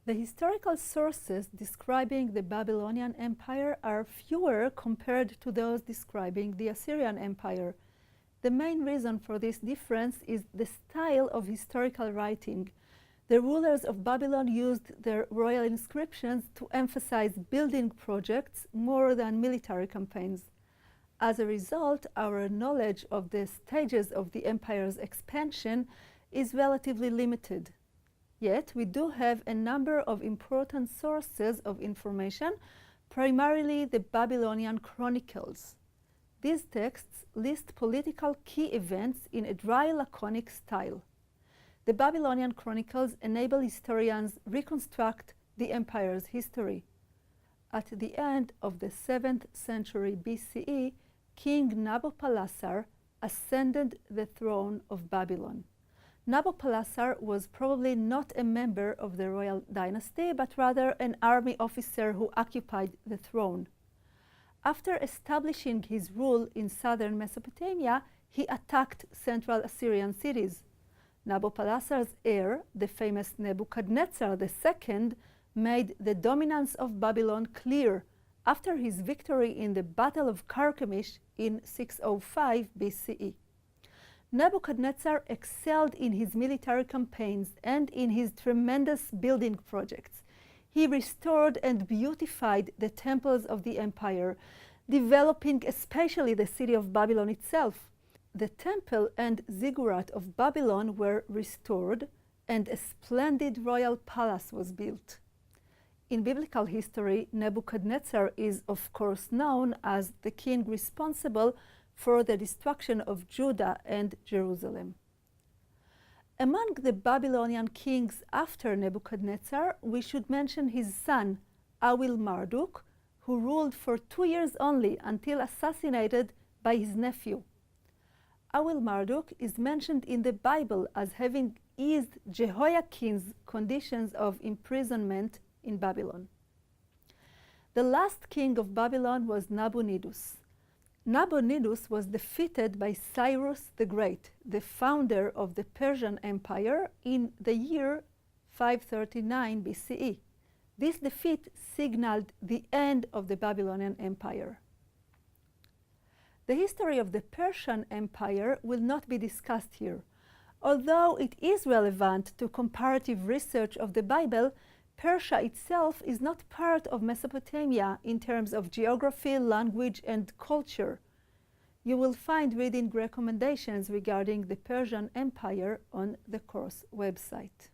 The historical sources describing the Babylonian Empire are fewer compared to those describing the Assyrian Empire. The main reason for this difference is the style of historical writing. The rulers of Babylon used their royal inscriptions to emphasize building projects more than military campaigns. As a result, our knowledge of the stages of the empire's expansion is relatively limited. Yet, we do have a number of important sources of information, primarily the Babylonian Chronicles. These texts list political key events in a dry, laconic style. The Babylonian Chronicles enable historians reconstruct the empire's history. At the end of the 7th century BCE, King Nabopolassar ascended the throne of Babylon. Nabopolassar was probably not a member of the royal dynasty, but rather an army officer who occupied the throne. After establishing his rule in southern Mesopotamia, he attacked central Assyrian cities. Nabopolassar's heir, the famous Nebuchadnezzar II, made the dominance of Babylon clear after his victory in the Battle of Carchemish in 605 BCE. Nebuchadnezzar excelled in his military campaigns and in his tremendous building projects. He restored and beautified the temples of the empire, developing especially the city of Babylon itself. The temple and ziggurat of Babylon were restored, and a splendid royal palace was built. In biblical history, Nebuchadnezzar is of course known as the king responsible for the destruction of Judah and Jerusalem. Among the Babylonian kings after Nebuchadnezzar, we should mention his son, Awil-Marduk, who ruled for 2 years only until assassinated by his nephew. Awil-Marduk is mentioned in the Bible as having eased Jehoiakim's conditions of imprisonment in Babylon. The last king of Babylon was Nabonidus. Nabonidus was defeated by Cyrus the Great, the founder of the Persian Empire, in the year 539 BCE. This defeat signaled the end of the Babylonian Empire. The history of the Persian Empire will not be discussed here. Although it is relevant to comparative research of the Bible, Persia itself is not part of Mesopotamia in terms of geography, language, and culture. You will find reading recommendations regarding the Persian Empire on the course website.